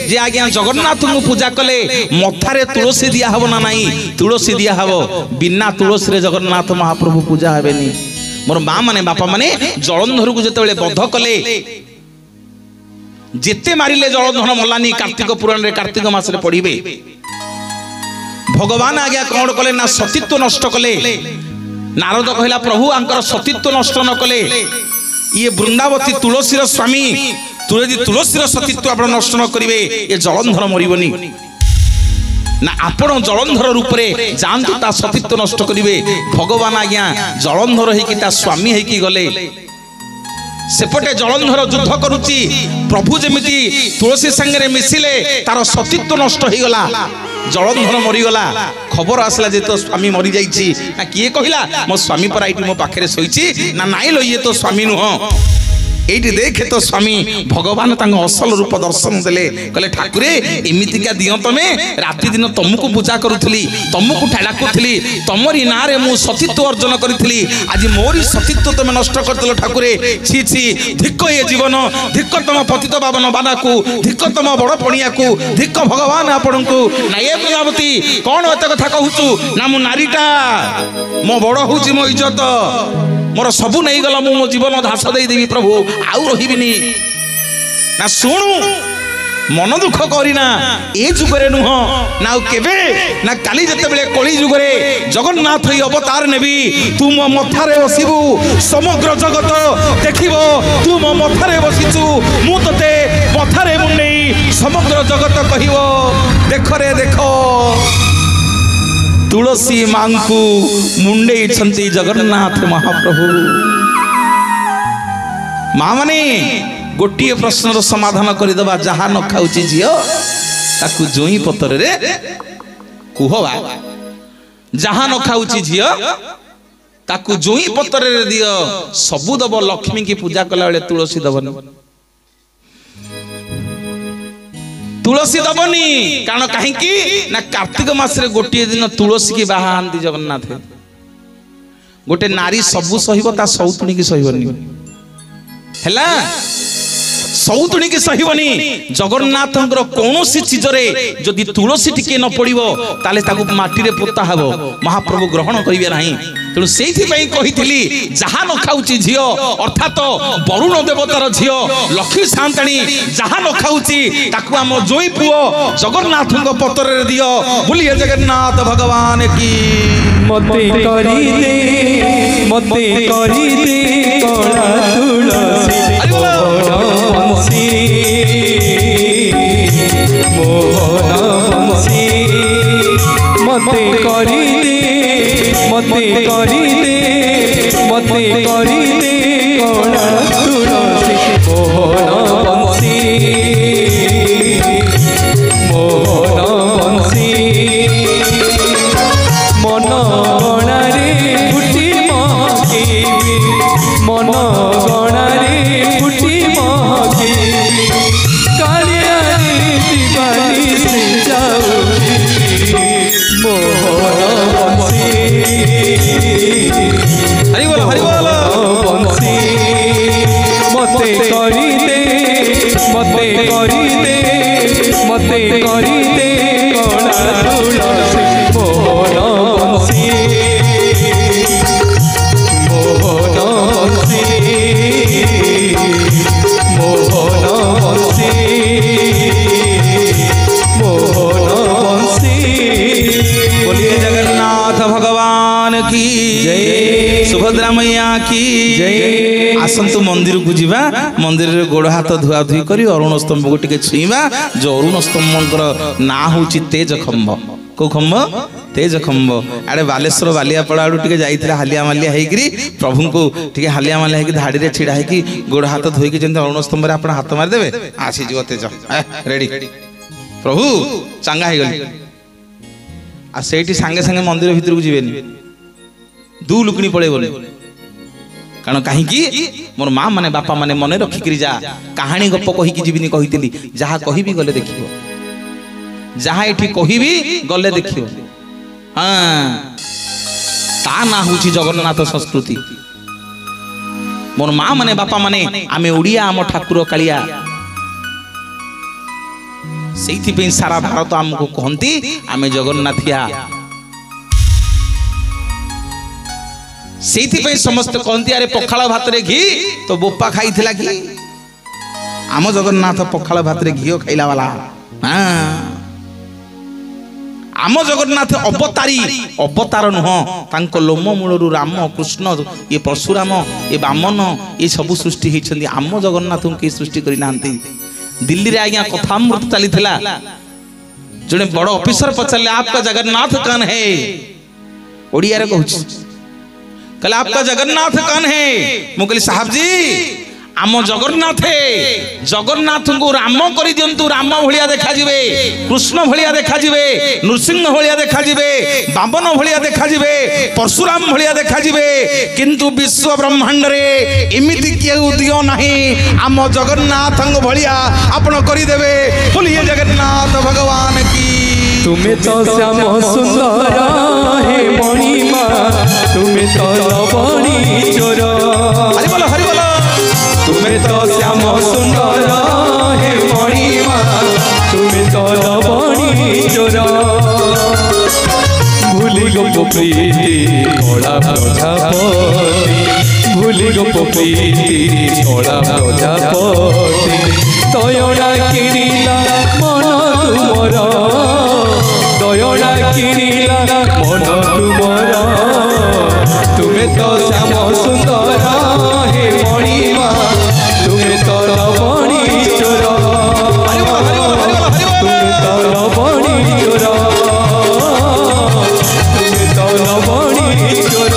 जे आज्ञा जगन्नाथ को पूजा कले मथारे तुलसी दिया हबो ना नहीं तुलसी दिया हबो बिना तुलसी रे जगन्नाथ महाप्रभु पूजा हेबेनी मोर माँ माने बापा माने जलंधर को जेते बध कले जेते मारिले जलंधर मलानी कार्तिक पुराण रे कार्तिक मास रे पढ़िबे भगवान आज्ञा कौन कले ना सतीत्व नष्ट कले नारद कहला प्रभु आंकर सतीत्व नष्ट न कले ये वृंदावती तुलसीर स्वामी तुलसीर सतीत्व आप नष्ट न करेंगे ये जलंधर मरबनी ना आपण जलंधर रूप में जानतु ता सतीत्व नष्ट करेंगे भगवान आज्ञा जलंधर होइकी ता स्वामी होइकी गले सेपटे जलंधर युद्ध करुची प्रभु जमिति तुलसी संगे मिसिले तार सतीत्व नष्ट हो गला जलंधर मरीगला खबर आसला जे तो स्वामी मरी जाइछि ना किए कहला मो स्वामी पर आइटी मो पाखरे सोइछि ना नाइ लो ये तो स्वामी नुह एठी देखे तो स्वामी भगवान तांग असल रूप दर्शन देले कहले ठाकुरे एमितिका दियो तमे राति दिन तुमको पूजा करूथली तुमको डाकुथली तमरी ना रे मु सतीत्व अर्जन करिथली आज मोरी सतीत्व तमे नष्ट करतलो ठाकुरे छी छी धिक्क ये जीवन धिक्क तम पतित पावन बाना को धिक्क तम बड़ पणिया को धिक्क भगवान आपन को ना ये प्रजापति कोन एत कथा कहूचु ना मु नारीटा मो बड़ होउची मो इज्जत मोर सबू नहीं गला मो जीवन धास दे देवी प्रभु आउ रहिबिनी ना सुनु मन दुख करिना ए जुगरे नुह ना केबे ना काली जते बेले कली जुगरे जगन्नाथ ही अवतार नेबी तू मो मथारे बसिबू समग्र जगत देखिबो तू मो मथारे बसिचू मु तते मथारे मुंडई समग्र जगत कहिबो देख रे देखो तुलसी मां को मुंडे छंती जगन्नाथ महाप्रभु माँ माने गोटे प्रश्न समाधान करदेवा जहा न खाऊची झील ताकू जोई पतर रे कुहवा जहा न खाऊची झील ताकू जोई पतर रे दियो सबू दब लक्ष्मी की पूजा कला बेले तुलसी दबनी तुलसी दबनी कारण कहीं ना कार्तिक मास रे गोटे दिन तुलसी की बाहांती जगन्नाथ गोटे नारी सबू सहिब ता सौतुणी की सहिबनी हैला सौतुणी की सहिबनी जगन्नाथ कौन सी चीज रे जदि तुलसी टिके न पड़िबो ताले ताकू माटी रे पोता हबो महाप्रभु ग्रहण करिवे नाही तेणु सेठी पई कहिथिली जहा न खाउची झियो अर्थात वरुण देवतार झियो लक्ष्मी शांताणी जहा न खाउची ताकू हम जोई पुओ जगन्नाथ पतर रे दियो बोलिए जगन्नाथ भगवान की मते करी दे कोला तुलसी मोहन वंशी मते करी दे कोला तुलसी मोहन वंशी मन गणारे फुटी मकेबी मन गणारे फुटी मकेबी कालियारे दिवाली से जाऊची मोहन वंशी हरि बोल वंशी मते करी दे कोला तुलसी मोहन वंशी बोलिए जगन्नाथ भगवान की जय सुभद्रा मैया की जय आसंतु मंदिर को जीवा मंदिर रे गोड़ हाथ धुआ धुई करी अरुण स्तंभ को टिके छुईबा जो अरुण स्तंभ ना होची तेज खंभ को खंभ तेज खंभ आड़े बालेश्वर बालियापड़ा आड़ू टिके जाइथिला हालिया मालिया हेकरी प्रभु को टिके हालिया मालिया हेकि धाड़ी रे छिड़ा हेकि गोड़ हाथ धोइकि जेंत अरुण स्तंभ रे आपण हाथ मार देबे आसी जीव तेज रेडी प्रभु चांगा हे गली आ सेठी संगे संगे मंदिर भीतर को जीवेनी दू लुकनी पड़े बोले कारण कहीं मोर माँ माने बापा माने मन रखिकी जा कहानी गप कहीकि जीविनी कही जहाँ कहि गले देख जहाँ ये कहि गले देख हाँ ता ना हूँ जगन्नाथ संस्कृति मोर माँ माने बापा माने आमे उड़िया आम ठाकुर कालिया से सारा भारत आमको कहती आमे जगन्नाथिया से समस्त कहती अरे पखाल भात रे घी तो बोपा खाई थिला कि आम जगन्नाथ पखाल भात रे घी खाइला वाला आम जगन्नाथ अवतारी अवतार नुह तांको लोम मूलरू राम कृष्ण ये परशुराम ये बामन ये सब सृष्टि होती आम जगन्नाथ को सृष्टि करना दिल्ली रे आज्ञा कथामृत चली जड़े बड़ ऑफिसर पचारे आपका जगन्नाथ कौन है ओडिया रे कहूँ कल आपका जगन्नाथ कौन है मु कहली साहब जी आम जगन्नाथ जगन्नाथ को राम कर दिंतु राम भलिया देखा जिवे कृष्ण भलिया देखा जिवे नृसिंह भलिया देखा जिवे बामन भलिया देखा जिवे परशुराम भलिया देखा जिवे किंतु विश्व ब्रह्मांड रे एमिति केउ दियो नाही आम जगन्नाथ भलिया आपण करि देबे बोलिए जगन्नाथ भगवान की तुम्हें तो श्याम सुंदर हे मणिमा तुम्हें तो लवणी चोर हरि बोलो तुम्हें तो श्याम सुंदर हे मणिमा तुम्हें तो लवणी चोर भूली गो प्रीति कला प्रजापति भूली गो प्रीति कला प्रजापति दयना किरिला मन तुमर दयना किरिला मन तुमर तुम्हें तो श्याम सुंदर हे मणिमा तुम्हें तो लवणी चोर तुम्हें तो लवणी चोर तुम्हें तो लवणी चोर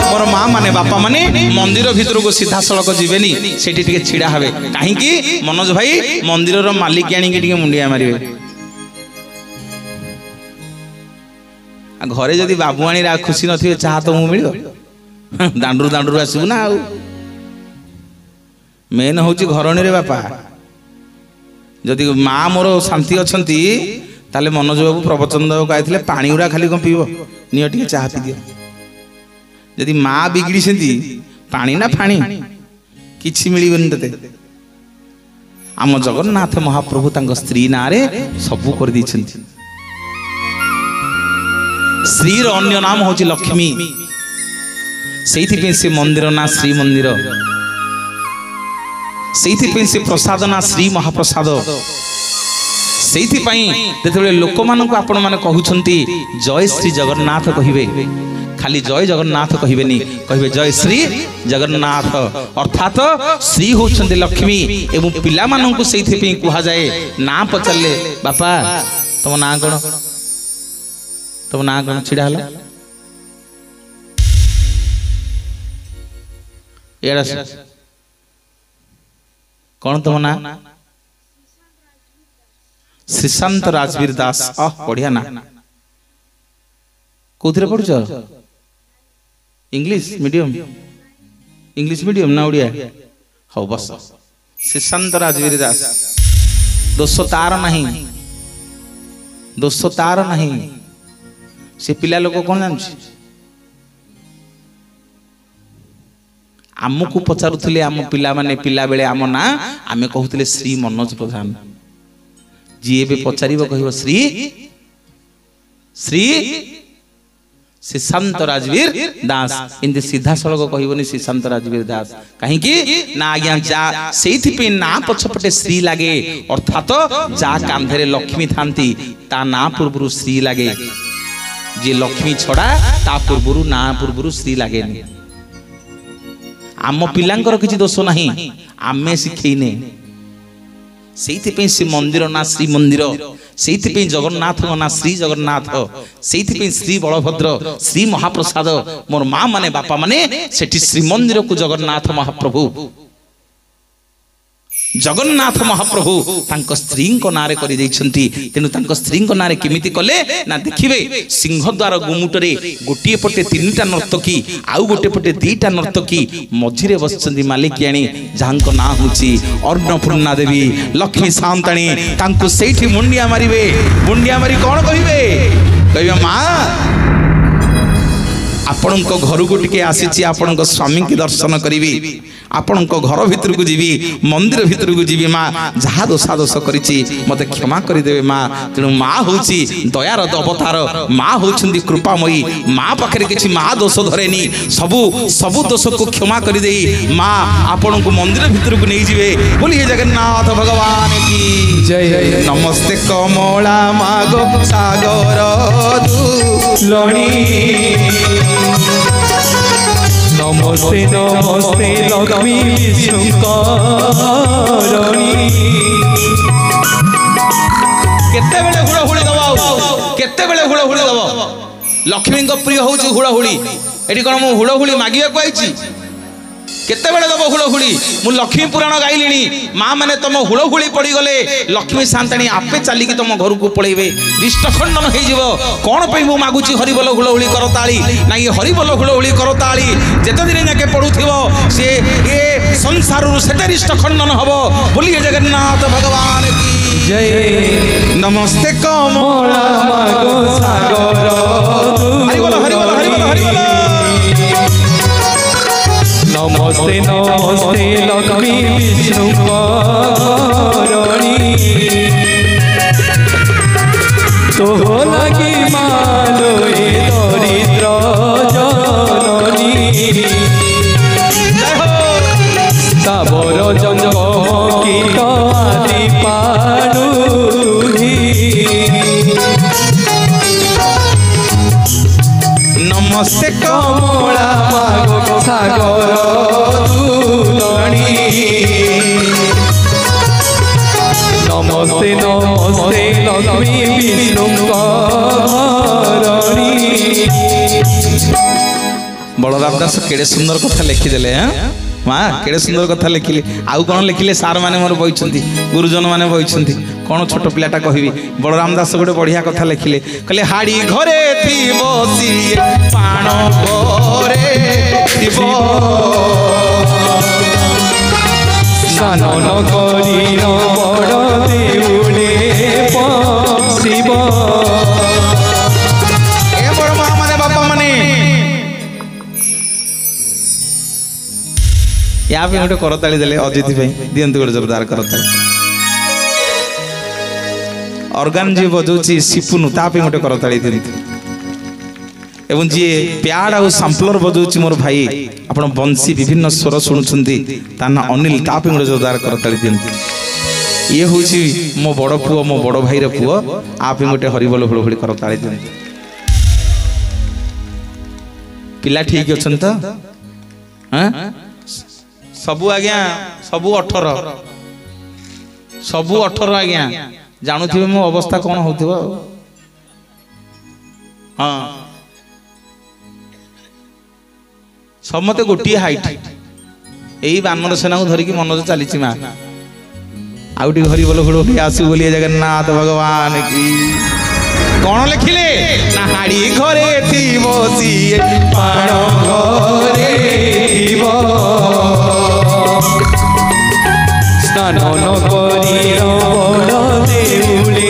मोर माँ माने बापा माने मंदिर भीतर को सीधा सड़क जीवेनी सेठी टिके छिड़ा हवे कहीं मनोज भाई मंदिर मालिक आनिके मुंडिया मारे घरे जदि बाबुआणी खुशी नथिबे चाह तो मु मिलो दांडरू दांडरू आसबु ना आउ मेन होची घरणी रे बापा जदि माँ मोर शांति अछंती ताले मनोज बाबू प्रवचन देव कहते पानी गुड़ा खाली कौन पीब नियो टिके चाह पी दियो जदि माँ बिगड़ी सेंती पानी ना फाणी किछि मिलिबनि तते आम जगन्नाथ महाप्रभु तांको स्त्री ना रे सबु कर दैछंती श्री अन्य नाम हूँ लक्ष्मी से मंदिर ना श्री मंदिर से प्रसाद ना श्री महाप्रसाद से लोक मान आपण मैंने कहते जय श्री जगन्नाथ कहे खाली जय जगन्नाथ कहबेनी कहे जय श्री जगन्नाथ अर्थात श्री होउछन्ते लक्ष्मी एवं पिला माननकु सेइथि पे कुहा जाए ना पचारले बापा तुम ना कोन तुम ना कौन छिड़ा हला एड़ा कौन तुम ना श्रीशांत राजवीर दास बढ़िया ना कौन पढ़ुच इंग्लिश मीडियम ना ओडिया हाँ बस श्रीशांत राजवीर दास दोष तार नहीं दोष तार नहीं से पिला लोक कौन जान आमको पचारुले आम पिला माने पिला बेले आम ना आमे कहूले श्री मनोज प्रधान जी ए पचार कह श्री श्री श्रीशांत राजवीर दास इनते सीधा सड़क कहबनी श्रीशांत राजवीर दास कहीं ना आज्ञा जा से ना पछपटे श्री लगे अर्थात जा कांधे लक्ष्मी थांती ता ना पूर्व श्री लगे जे लक्ष्मी छड़ा ता पूर्व ना पूर्व श्री लगे आम पिलांकर किसी दोष नहीं आमे शिखेने से मंदिर ना श्री मंदिर से जगन्नाथ ना श्री जगन्नाथ से श्री बलभद्र श्री महाप्रसाद मोर माँ माने बापा माने सेठी श्री मंदिर को जगन्नाथ महाप्रभु जगन्नाथ महाप्रभु तांको स्त्री नारे कर तेणु तांको स्त्री नारे केमिति कले ना देखिबे सिंहद्वार गुमुटरे गोटे पटे 3टा नर्तकी आउ गोटे पटे 2टा नर्तकी मझिरे बसचंदी मालिकियाणी जहांको ना होची अन्नपूर्णा देवी लक्ष्मी सान्ताणी तांको सेठी मुंडिया मारिबे मुंडिया मारी कोन कहिबे मां आपण घर को टिके आसी आपण स्वामी की दर्शन करी ଆପଣଙ୍କ ଘର ଭିତରକୁ ଯିବି ମନ୍ଦିର ଭିତରକୁ ଯିବି ମା ଯାହା ଦୋଷ କରିଛି ମୋତେ କ୍ଷମା କରିଦେବେ ମା ତେଣୁ ମା ହେଉଛି ଦୟାର ଅବତାର ମା ହେଉଛନ୍ତି କୃପାମୟୀ ମା ପାଖରେ କିଛି ମା ଦୋଷ ଧରେନି ସବୁ ଦୋଷକୁ କ୍ଷମା କରିଦେଇ ମା ଆପଣଙ୍କୁ ମନ୍ଦିର ଭିତରକୁ ନେଇଯିବେ ବୋଲି ଜଗନ୍ନାଥ ଭଗବାନ କି ଜୟ ନମସ୍ତେ କମଳା ମାଗୋ ସାଗର ଲଣି ନମସ୍ତେ ନମସ୍ତେ ଲକ୍ଷ୍ମୀ ବିଷ୍ଣୁଙ୍କରଣୀ କେତେବେଳେ ହୁଳହୁଳି ଦବ କେତେବେଳେ ହୁଳହୁଳି ଦବ ଲକ୍ଷ୍ମୀଙ୍କ ପ୍ରିୟ ହଉଛି ହୁଳହୁଳି ଏଠି କଣ ମୁଁ ହୁଳହୁଳି ମାଗିବାକୁ ଆଇଛି କେତେବେଳେ ଦବ ହୁଳହୁଳି ମୁଁ ଲକ୍ଷ୍ମୀ ପୁରାଣ ଗାଇଲିଣି ମା ମାନେ ତମ ହୁଳହୁଳି ପଡ଼ିଗଲେ ଲକ୍ଷ୍ମୀ ସାନ୍ତାଣୀ ଆପେ ଚାଲିକି ତମ ଘରକୁ ପଳେଇବେ ରିଷ୍ଟ ଖଣ୍ଡନ ହେଇଯିବ କଣ ପାଇଁ ମୁଁ ମାଗୁଛି ହରିବୋଲ ହୁଳହୁଳି କରତାଳି ନାଇଁ ହରିବୋଲ ହୁଳହୁଳି କରତାଳି ଯେତେ ଦିନ ଯାକେ ପଡୁଥିବ ସେ ଏ ସଂସାରରୁ ସେତେ ରିଷ୍ଟ ଖଣ୍ଡନ ହବ ବୋଲି ଜଗନ୍ନାଥ ଭଗବାନ କି ଜୟ ନମସ୍ତେ କମଳା ମାଗୋ ସାଗର ହରିବୋଲ ହରିବୋଲ ହରିବୋଲ ହରିବୋଲ ନମସ୍ତେ ନମସ୍ତେ ଲକ୍ଷ୍ମୀ ବିଷ୍ଣୁଙ୍କରଣୀ ତୋ ଲାଗି ମାଲୋ ଏ ଦରିଦ୍ର ଜନନୀ ତାବର ଜନ୍ମ କୀଟ ଆଦି ପାଳୁହି ନମସ୍ତେ କମଳା ମାଗୋ ସାଗର ଦୁଲଣୀ ନମସ୍ତେ ନମସ୍ତେ ଲକ୍ଷ୍ମୀ ବିଷ୍ଣୁଙ୍କରଣୀ ବଳରାମ ଦାସ କେଡ଼େ ସୁନ୍ଦର କଥା ଲେଖିଦେଲେ ମା କେଡ଼େ ସୁନ୍ଦର କଥା ଲେଖିଲେ ଆଉ କ'ଣ ଲେଖିଲେ ସାର୍ ମାନେ ମୋର ବହିଛନ୍ତି ଗୁରୁଜନ ମାନେ ବହିଛନ୍ତି କ'ଣ ଛୋଟ ପିଲାଟା କହିବି ବଳରାମ ଦାସ ଗୋଟେ ବଢ଼ିଆ କଥା ଲେଖିଲେ କହିଲେ ହାଡ଼ି ଘରେ ଥିବ ସିଏ ପାଣ ଘରେ ଥିବ ସ୍ନାନ କରି ବଡ଼ ଦେଉଳେ ପଶିବ ଏ ବଡ଼ ମା ମାନେ ବାପା ମାନେ ୟା ପାଇଁ ଗୋଟେ କରତାଳି ଦେଲେ ଅଜିତ ପାଇଁ ଦିଅନ୍ତୁ ଗୋଟେ ଜୋରଦାର କରତାଳି ଅର୍ଗାନ ଯିଏ ବଜାଉଛି ସିପୁନୁ ତା ପାଇଁ ଗୋଟେ କରତାଳି ଦିଅନ୍ତୁ ଏବଂ ଯିଏ ପ୍ୟାଡ୍ ଆଉ ସାମ୍ପଲର ବଜାଉଛି ମୋର ଭାଇ ଆପଣ ବଂଶୀ ବିଭିନ୍ନ ସ୍ୱର ଶୁଣୁଛନ୍ତି ତା ନାଁ ଅନିଲ ତା ପାଇଁ ଗୋଟେ ଜୋରଦାର କରତାଳି ଦିଅନ୍ତୁ ଇଏ ହେଉଛି ମୋ ବଡ଼ ପୁଅ ମୋ ବଡ଼ ଭାଇର ପୁଅ ଆ ପାଇଁ ଗୋଟେ ହରିବୋଲ ହୁଳହୁଳି କରତାଳି ଦିଅନ୍ତୁ ପିଲା ଠିକ ଅଛନ୍ତି ତ ସବୁ ଆଜ୍ଞା ସବୁ 18 ଆଜ୍ଞା ଜାଣୁଥିବେ ମୋ ଅବସ୍ଥା କ'ଣ ହଉଥିବ ହଁ ସମସ୍ତେ ଗୋଟିଏ ହାଇଟ୍ ଏଇ ବାନର ସେନାକୁ ଧରିକି ମନୋଜ ଚାଲିଛି ମା ଆଉ ଟିକେ ହରିବୋଲ ହୁଳହୁଳି ଆସୁ ବୋଲି ଜଗନ୍ନାଥ ଭଗବାନ କି କ'ଣ ଲେଖିଲେ ନା ହାଡ଼ି ଘରେ ଥିବ ସିଏ ପାଣ ଘରେ ଥିବ ସ୍ନାନ କରି ବଡ଼ ଦେଉଳେ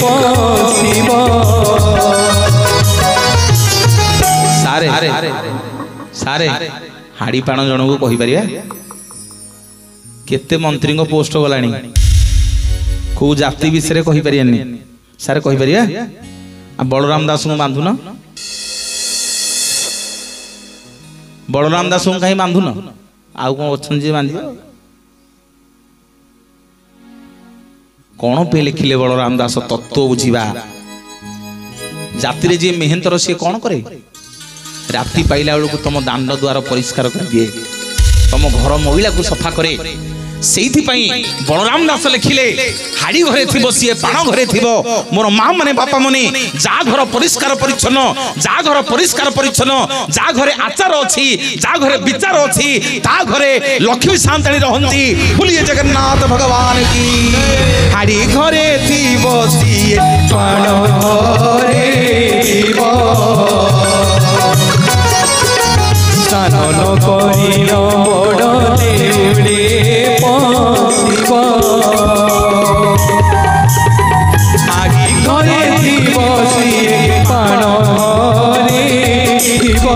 ପଶିବ ସାରେ ହାଡ଼ି ପାଣ ଜଣକୁ କହିପାରିବା କେତେ ମନ୍ତ୍ରୀଙ୍କ ପୋଷ୍ଟ ଗଲାଣି କୋଉ ଜାତି ବିଷୟରେ କହିପାରିବାନି ସାର୍ କହିପାରିବା ବଳରାମ ଦାସଙ୍କୁ ବାନ୍ଧୁନ ବଳରାମ ଦାସଙ୍କୁ କାହିଁ ବାନ୍ଧୁନ ଆଉ କ'ଣ ଅଛନ୍ତି ଯେ ବାନ୍ଧିବ କ'ଣ ପାଇଁ ଲେଖିଲେ ବଳରାମ ଦାସ ତତ୍ତ୍ୱ ବୁଝିବା ଜାତିରେ ଯିଏ ମେହେନ୍ତର ସିଏ କ'ଣ କରେ ରାତି ପାଇଲା ବେଳକୁ ତମ ଦାଣ୍ଡ ଦ୍ୱାର ପରିଷ୍କାର କରିଦିଏ ତମ ଘର ମହିଳାକୁ ସଫା କରେ ସେଇଥିପାଇଁ ବଳରାମ ଦାସ ଲେଖିଲେ ହାଡ଼ି ଘରେ ଥିବ ସିଏ ପାଣ ଘରେ ଥିବ ମୋର ମା ମାନେ ବାପା ମାନେ ଯାହା ଘର ପରିଷ୍କାର ପରିଚ୍ଛନ୍ନ ଯାହା ଘର ପରିଷ୍କାର ପରିଚ୍ଛନ୍ନ ଯାହା ଘରେ ଆଚାର ଅଛି ଯାହା ଘରେ ବିଚାର ଅଛି ତା ଘରେ ଲକ୍ଷ୍ମୀ ସାନ୍ତାଣୀ ରହନ୍ତି ବୁଲିଏ ଜଗନ୍ନାଥ ଭଗବାନ କି ହାଡ଼ି ଘରେ ଥିବ ସିଏ ପାଣ ଘରେ ଥିବ ସ୍ନାନ କରି ବଡ଼ ଦେଉଳେ ପଶିବ ହାଡ଼ି ଘରେ ଥିବ ସିଏ ପାଣ ଘରେ ଥିବ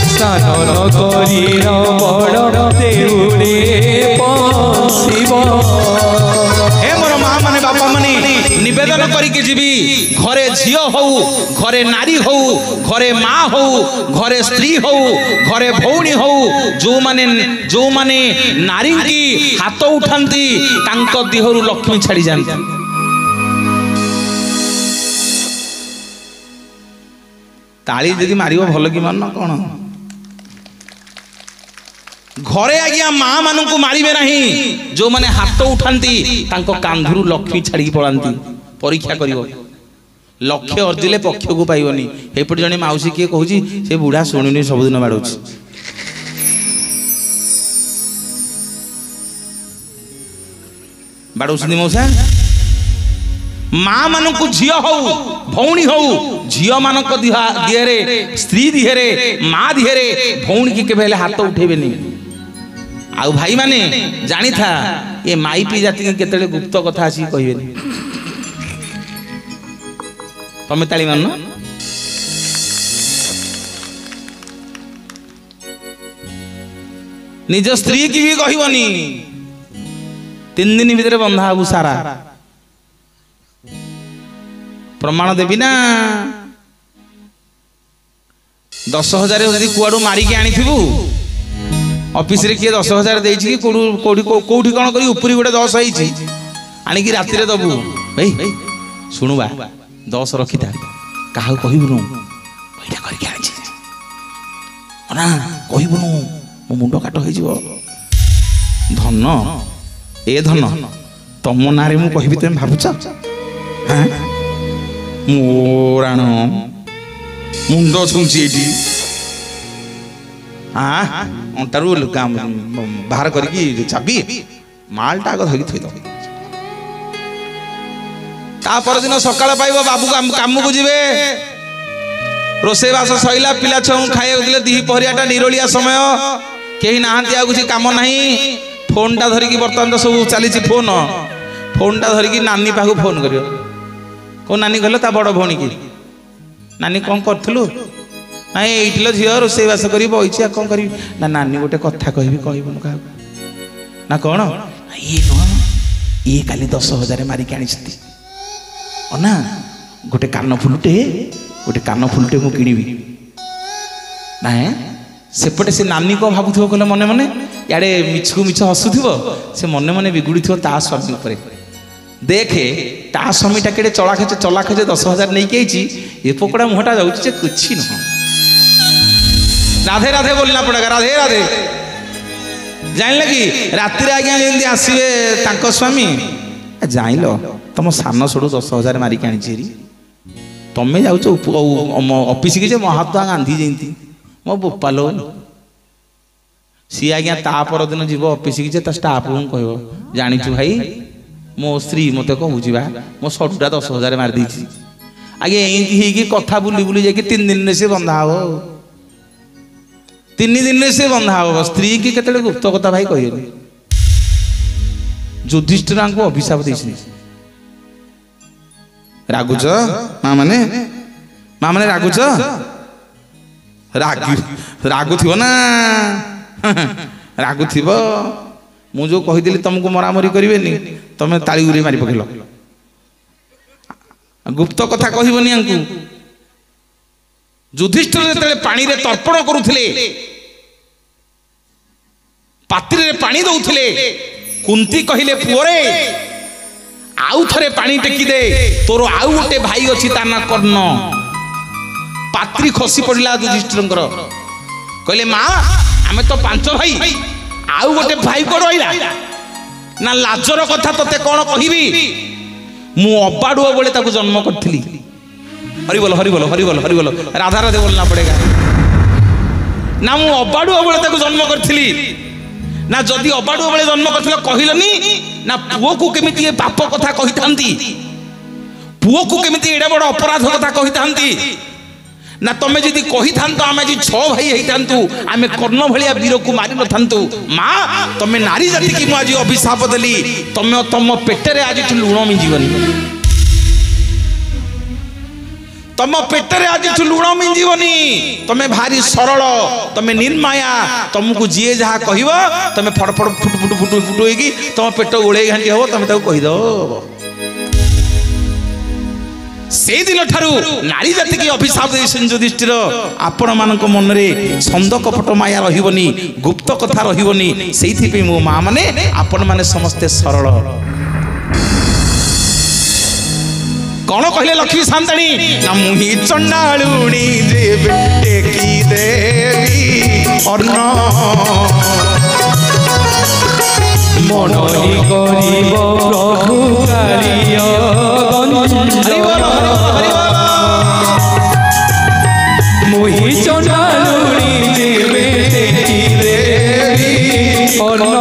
ସ୍ନାନ କରିର ବଡ଼ ଦେଉଳେ ପଶିବ। हे मोर माँ माने बापा माने निवेदन करिके जीवी घरे झियो हौ घरे नारी हौ घरे माँ हौ घरे स्त्री हौ घरे भौणी हौ जो माने नारी की हाथ उठांती तांको देहरु लक्ष्मी छाड़ी जांती। ताली यदि मारिबो भल कि मान कौन घरे आज्ञा माँ मानू मारे ना जो मैंने हाथ उठाती कांधरू लक्ष्मी छाड़ी पड़ाती परीक्षा कर लक्ष्य अर्जिले पक्ष को पाइबनी। एपटे जने माउसी किए कहूँ से बुढ़ा शुणुनी सबुदिन बाड़ू बाड़ौती मौसा माँ मान झी हौ भौणी हौ झील मान दिहरे स्त्री दिहरे माँ दिहरे भौणी की केवे हाथ उठेबेनी। आउ भाई माने जानी था ये माइपी जाति केतले गुप्त कथा आसी कहबेनी। तमे ताली मान निज स्त्री की भी कहबनी 3 दिन भीतर बंधा हबु सारा प्रमाण देवी ना 10,000 यदि कुआडू मारिकी आनी थिबु ऑफिस रे किए 10,000 देछि कि कोठी कौन करी उपरी गोटे 10 होईछि आनिकी राति रे दबु भाई सुनुबा 10 रखी था काहू कहबुनु एटा करके आछि ना कहबुनु मो मुंडो काट होई जिवो धन ए धन तम नारे मु कहबी तुम भाबुछ हां मोराण मुंड छुंची एटी हाँ अंटारू बाहर करके चाबी मालटा आग धरिक थोई दब ता परदिन सकाळ पाइब बाबू काम को जीवे रोसेबास सइला पिला छऊ खाए दिले दी पहरियाटा निरोलिया समय केही नाहंती आ कुछ काम नाही फोनटा धरिकी बर्तमान तो सब चली फोनटा धरिकी नानी पाखु फोन करियो को नानी कहले ता बड़ भौणी की नानी कौन करथलु नाई एइठिल झियो रोसेबास करी बइछि कौन करी ना नानी गोटे कथा कहबी कहबनु का ना कौन ये न ये काली 10,000 मारिक आनी छथि अना गोटे कान फुलटे मु किनिबी ना सेपटे से नानी को भाबुथो कहले मने मने याडे मिछकु मिछ हसुथिबो से मने मने बिगुड़ीथिबो ता स्वामी ऊपर देखे ता स्वामीटा केडे चला खेचे 10,000 नहीं के ये पकड़ा मुहटा जाउछि कुछ न राधे राधे बोलना पड़ेगा राधे राधे जान लगी रात्रि आज्ञा जमी आसवे तांको स्वामी जाइल तुम सान सोड़ू 10,000 मारिक आनी तमें जाऊच ऑफिस की महात्मा गांधी जयंती मो बोपालो सी आज्ञा ता पर दिन जीव ऑफिस की स्टाफ को कह जाचु भाई मो स्त्री मत कहूँ मो सटुटा 10,000 मारी आगे एमती कथा बुली बुली जाकि 3 दिन से बंधा हो 3 दिन से बंधा हो स्त्री की केतले गुप्त कथा भाई कह युधिष्ठिर को अभिशाप देछि रागुच माँ माने रागुच रागु थी ना रागु थी मु जो कहीदेली तुमको मरामरी करेनि तुम ताली उरे मारी पकेल गुप्त कथा कहबनी आंकु युधिष्ठिर जेतले पानी रे तर्पण करुथिले पात्री रे पानी दउथिले कुंती कहिले पुरे आउ थरे पानी टेकी दे तोर आउ गोटे भाई अछि ता ना कर्ण पात्री खसी पड़िला युधिष्ठिरंकर कहले माँ आमे तो 5 भाई आउ गोटे भाई को रहिला ना लाजर कथा तते कोन कहिबी मु अबाडुआ बोले ताको जन्म करथिली हरि बोल हरि बोल हरि बोल हरि बोल राधा राधे बोलना पड़ेगा ना मु अबाडुआ बोले ताको जन्म करथिली ना जदि अबाडुआ बोले जन्म करथिल कहिलनी ना पुओ को केमिति पाप कथा कहितांती पुओ को केमिति एडा बड़ अपराध कथा कहितांती ना तमे जदि कही थांतो आमे जी 6 भाई हेतांतु आमे कर्ण भलिया वीर को मारि न थांतु मां तमे नारी जाति की मु आज अभिशाप देली तमे तम पेटरे आज लुण मी जीवन तम पेटरे आज लुण मिंजीवनी तमे भारी सरल तमे निर्माया तुमको जी जहाँ कह तमे फटफट फुट फुट फुट फुट होगी तुम पेट ओले घाटी हम तुम कहीद से दिन ठारू नारी जाति की अभिशाप युधिष्ठिर आपण मान मन में छंद कपट माया रही गुप्त कथा रही से मो माँ मैंने आपण मैंने समस्ते सरल कौन कहले लक्ष्मी शांताणी ना मुही चंडालुणी जे टेकी देवी अन्न मनहि गरीब प्रभु कार्य मुही चंडालुणी देवे टेकी देवी अन्न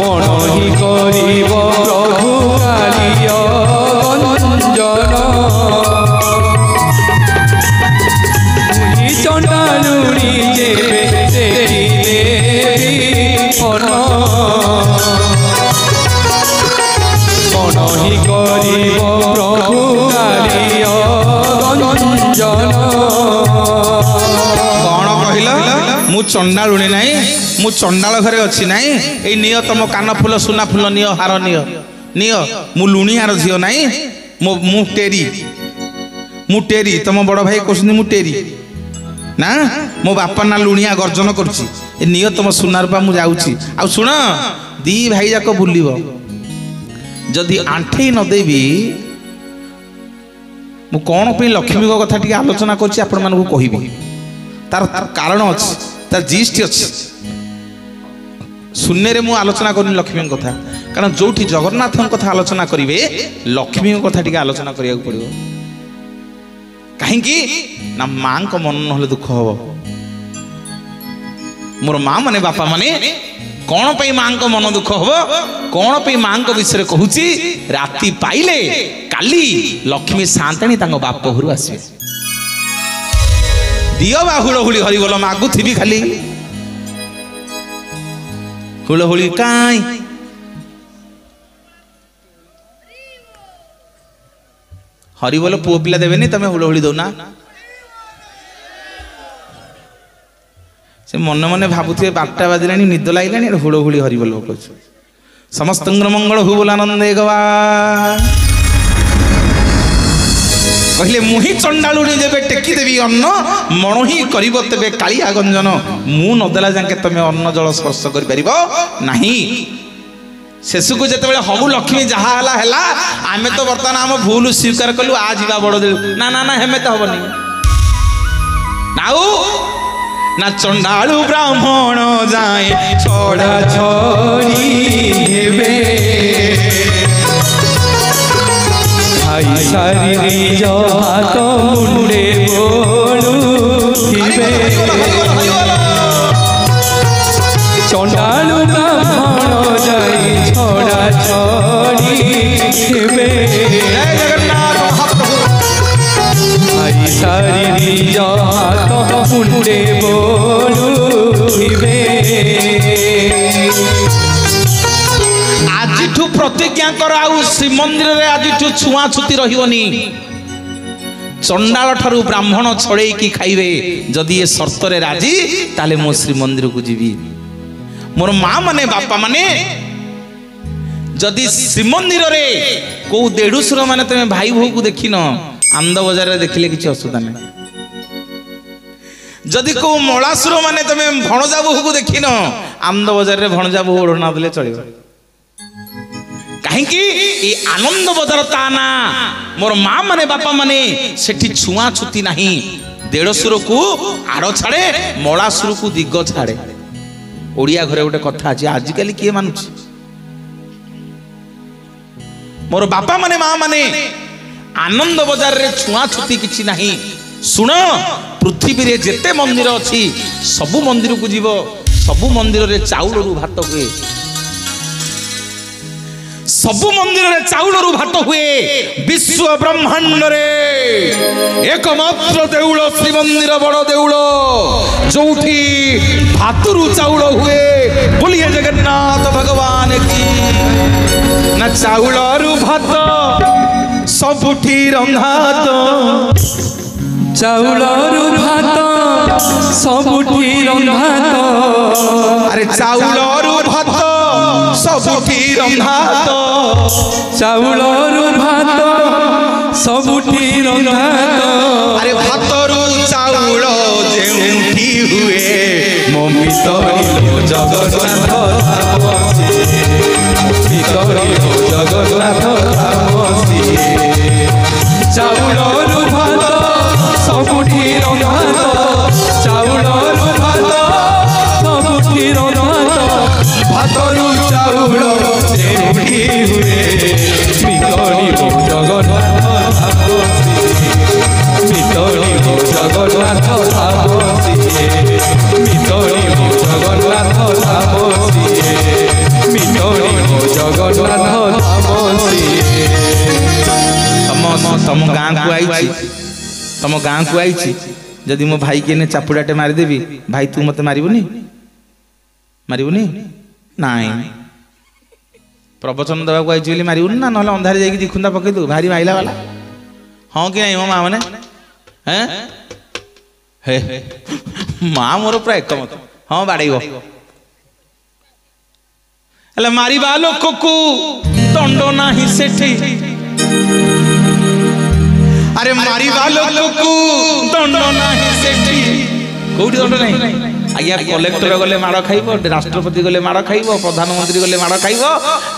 मनहि गरीब प्रभु कार्य गंजन मुही चंडालुणी देवे टेकी देवी अन्न मनहि गरीब प्रभु कार्य गंजन मु चंडालुणी नाई मु चंडाल घरे अच्छी नाई ए निय तुम कान फूल सुना फूल निय हार निय निय मु लुणियार झील नाई मु टेरी तुम बड़ भाई कहते मु टेरी ना मो बापा ना लुणिया गर्जन करुच्ची ए निय तुम सुना रूपा मु जाऊँगी आ शुण दी भाई जाक बुल जदि आंठे नदेवी मु कौन पे लक्ष्मी कथा टी आलोचना करी तार कारण अच्छी तार जिस्ट अच्छी शून्य रे मु आलोचना करनी लक्ष्मी कथा कारण जो जगन्नाथ कथा आलोचना करेंगे लक्ष्मी कथा टी आलोचना करिया पड़ो कहीं ना माँ को मन ना दुख हम मोर माँ माने बापा माने कौन पे माँ को मन दुख हम कौन पे माँ को विषय कहूची राति पाइले काली लक्ष्मी शांताणी बाप घर आसवे दियो बा हुड़हुड़ी हरि बोल मागु थी खाली हुड़हुड़ी काई हरि बोल पुओ पिला देवेनी तमें हुड़हुड़ी दौना से मन मन भावुथे 12टा बाजिला निद लगे हुड़हुड़ी हरि बोल समस्त मंगल हु बोल आनंद गवा कहले मुही चंडालुणी जेबे टेकी देवी अन्न मणहि करिब तेबे कालिया गंजन मु नदेला जाके तमे अन्न जल स्पर्श करि परिबो नाही शेष को जते बेले हबु लक्ष्मी जहा हला हला आमे तो वर्तमान हम भूल स्वीकार कलु आ जीवा बड़ दे ना ना ना हेमे तो हबनी नाउ ना चंडालु ब्राह्मण जाए छोड़ा छोड़ी हेबे आई सारी निज हाथ मुंडे बोलू चंडालु ब्राह्मण जाई छोड़ा छोड़ी हेबे आई सारी निज हाथ मुंडे बोलू प्रतिज्ञा कर आउ श्रीमंदिर रे आज छुआ छुती रही चंडाल ठारू ब्राह्मण छड़े की खाइबे जदि ये शर्त रे राजी ताले मो श्रीमंदिर को जीवी मोर माँ माने बापा माने जदि श्रीमंदिर रे को देढ़ुसुर माने तमे भाई भौ को देखिन आनंद बाजार रे देखिले किछि असुविधा नहीं जदि को मलासुर माने तमे भणजा बहु को देखिन आनंद बाजार रे भणजा बहु ओढ़ना देले चलिबो कहीं आनंद बजार ता ना मोर माँ माने बापा माने सेठी छुआ छुती नहीं देढ़सुर को आड़ छाड़े मलासुर को दिग छाड़े ओडिया घरे गोटे कथा अच्छे आजिकल किए मानुच मोर बापा माने माँ माने आनंद बजार रे छुआ छुती किछि नहीं सुन पृथ्वी रे जेते मंदिर अच्छी सबु मंदिर को जीव सबु मंदिर रे चाउल रु भात हुए सबु मंदिर रे चाउल रु भात हुए विश्व ब्रह्मांड रे एकमात्र देउल श्री मंदिर बड़ देउल जोठी भातरु चाउल हुए बोलिए जगन्नाथ भगवान की ना चाउल रु भात ସବୁଠି ରନ୍ଧା ତ ଚାଉଳରୁ ଭାତ ସବୁଠି ରନ୍ଧା ତ ଆରେ ଚାଉଳରୁ ଭାତ ସବୁଠି ରନ୍ଧା ତ ଚାଉଳରୁ ଭାତ ସବୁଠି ରନ୍ଧା ତ ଆରେ ଭାତରୁ ଚାଉଳ ଯେଉଁଠି ହୁଏ ମୋ ଭିତରି ଜଗନ୍ନାଥ ଧାମ ସିଏ ଭିତରି ଜଗନ୍ନାଥ ଧାମ ସିଏ ଚାଉଳରୁ ଭାତ ସବୁଠି ରନ୍ଧା ତ ଚାଉଳରୁ ଭାତ ସବୁଠି ରନ୍ଧା ତ ଭାତରୁ ଚାଉଳ ଯେଉଁଠି ହୁଏ ଭିତରି ଜଗନ୍ନାଥ ଧାମ ସିଏ ଭିତରି ଜଗନ୍ନାଥ ଧାମ ସିଏ ଭିତରି ଜଗନ୍ନାଥ ଧାମ ସିଏ ଭିତରି ଜଗନ୍ନାଥ ଧାମ ସିଏ ତମ ଗାଁକୁ ଆଇଛି ତମ ଗାଁକୁ ଆଇଛି ଯଦି ମୋ ଭାଇ କି ଚାପୁଡ଼ାଟେ ମାରିଦେବି ଭାଇ ତୁ ମତେ ମାରିବୁନି ମାରିବୁନି ନାଇଁ ପ୍ରବଚନ ଦେବାକୁ ଆଇଛି ବୋଲି ମାରିବୁନି ନା ନହେଲେ ଅନ୍ଧାରେ ଯାଇକି ଦିଖୁନ୍ଦା ପକେଇ ଦଉ ଭାରି ମାଇଲା ବାଲା ହଁ କି ନାଇଁ ମୋ ମା ମାନେ ହେ ମା ମୋର ପୁରା ଏକମତ ହଁ ବାଡ଼େଇବ ହେଲେ ମାରିବା ଲୋକକୁ ଦଣ୍ଡ ନାହିଁ ସେଠି আরে মারিবা লোককু দণ্ড নাই সেটি কোটি দণ্ড নাই আজ্ঞা কলেক্টর গলে মাড় খাইব রাষ্ট্রপতি গলে মাড় খাইব প্রধানমন্ত্রী গলে মাড় খাইব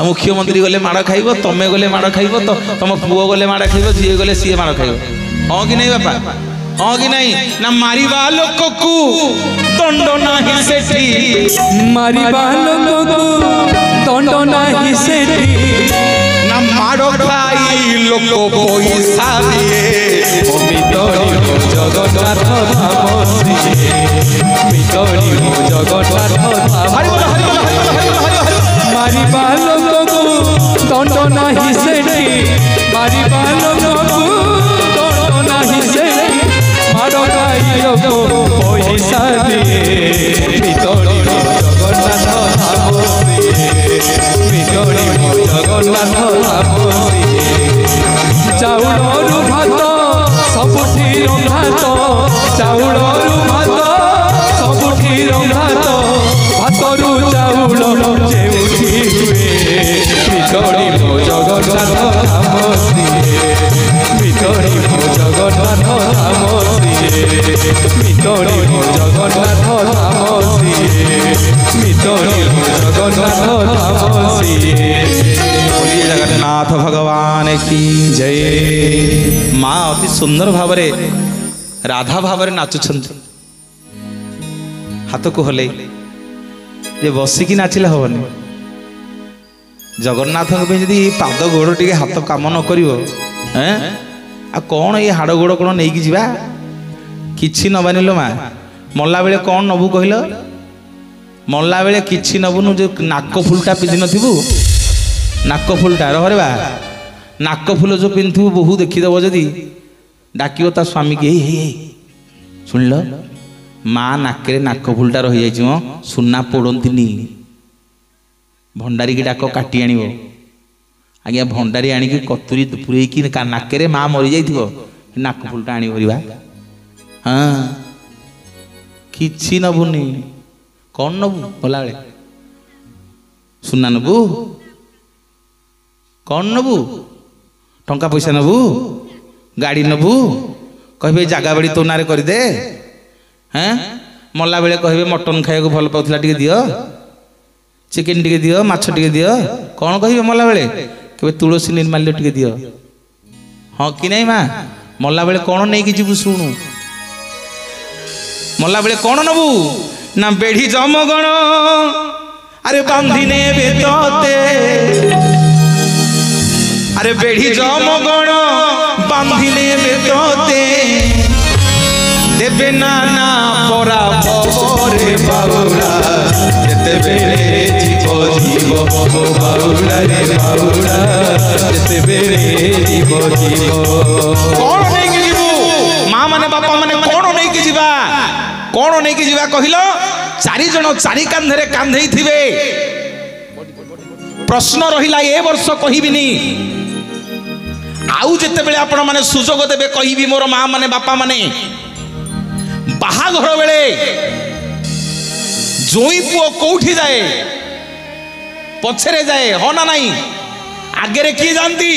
মুখ্যমন্ত্রী গলে মাড় খাইব তুমি গলে মাড় খাইব তো তোম পুয় গলে মাড় খাইব ঝিয়ে গলে সিয়ে মাড় খাইব হ্যাঁ কি নাই বাপা হ্যাঁ কি নাই না মারিবা লোককু দণ্ড নাই সেটি মারিবা লোককু দণ্ড নাই সেটি না মাড় খাই লোক পয়সা দিয়ে ভিতরি জগন্নাথ ধাম সিয়ে ভিতরি জগন্নাথ ধাম মারিবা লোককু দণ্ড নাই সেটি মারিবা লোককু দণ্ড নাই সেটি মাড় খাই লোক পয়সা দিয়ে ভিতরি জগন্নাথ ধাম সিয়ে ভিতরি জগন্নাথ ধাম সিয়ে চাউলରୁ ভাত ସବୁଠି ରନ୍ଧା ତ ଚାଉଳରୁ ଭାତ ସବୁଠି ରନ୍ଧା ତ ଭାତରୁ ଚାଉଳ ଯେଉଁଠି ହୁଏ ଭିତରି ଜଗନ୍ନାଥ ଧାମ ସିଏ ଭିତରି ଜଗନ୍ନାଥ ଧାମ ସିଏ ଭିତରି ଜଗନ୍ନାଥ ଧାମ ସିଏ ଭିତରି ଜଗନ୍ନାଥ ଧାମ ସିଏ जगन्नाथ भगवान की जय माँ अति सुंदर भाव राधा भाव नाचुंट हाथ को हल ये बसिकी नाचिले हेनी जगन्नाथ जदि पाद गोड़ टे हाथ कम न कर कौन ये हाड़ गोड़ कौन नहीं जा कि नबानी लो माँ मल्ला बेले कौन नबू कहल मल्ला बेले कि नबुनु जो नाक फुलटा पिंधि नथिबु नाक फुलटा रहे बा नाक फुल जो पिंधु बहु देखीदेव जदि डाक ता स्वामी की शुण लो माँ नाकरे नाक फुलटा रही जाइए सुना पोड़ती भंडारी की डाक काटी आण आज्ञा भंडारी आणिकी कतुरी पुरेकी नाकरे माँ मरी जाइथिबो नाक फुलटा आनी भरिबा हाँ किछि नबुनी कौन नबु गला बेले सुना नबु कौन नबू टंका पैसा नबू गाड़ी नबू कहे जगह बाड़ी तो नारे करदे हैं मल्ला बेले कहे मटन खाया भल पाला टे दियो चिकेन टे दियो माछ टे दियो कौन कहे मल्ला बेले कहे तुलसी निर्माल्य टे दियो हाँ कि नहीं माँ मल्ला बेले कौन नहीं कि जीवु शुणु मल्ला बेले कौन नबू ना बेढ़ी जमगण अरे बांधिने बेतते अरे बेढ़ी जमगण बांधिने बेतते देवे नाना परा बरे बाउला जेते बेरे जीव जीव बाउला रे बाउला जेते बेरे जीव जीव कौन नहीं कि जीवु माँ माने बापा माने कौन नहीं कि जीवा कौन नहीं कि जीवा कहिलो चारि जण चारि कांधरे कांधई थिबे प्रश्न रहिला ए वर्ष कहिबिनी आउ जिते बेले आपण माने सुजोग देबे कहिबी मोर माँ माने बापा माने बाहाघर बेले जोई पुओ कोठी जाए पछरे जाए हो ना नहीं आगे किए जानती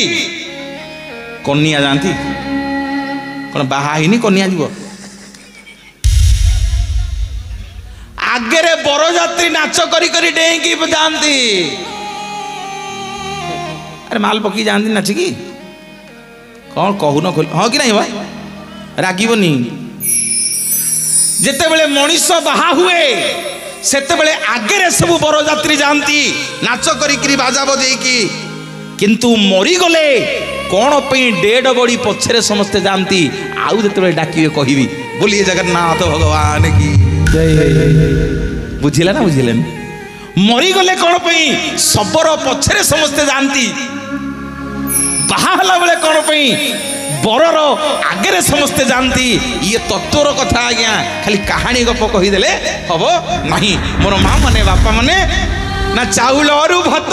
कन्या जानती कौन बाहा हिनी कन्या जीव आगे बरजात्री नाच करी करी डेंकी जानती अरे माल पकी जानती नाच की कौन कहून खोल हाँ कि नहीं भाई रागबनी जिते बड़े मनीष बाहा हुए सेते बड़े आगे सब बरजात्री जानती नाच करी बाजा बजेकी किंतु मरी गले कौन पे डेड बॉडी पछरे समस्ते जानती आउ जिते डाकिबे कहिबी बोलिए जगन्नाथ भगवान की बुझिला ना बुझिले मरी गले कौन पे शबर पछरे समस्ते जानती बाहा बेले कौन पे बरर आगे समस्ते जानती ये तत्वर कथा आज्ञा खाली कहानी गप कहीदेले हम नहीं मोर माँ माने बापा माने ना चाउल अरु भात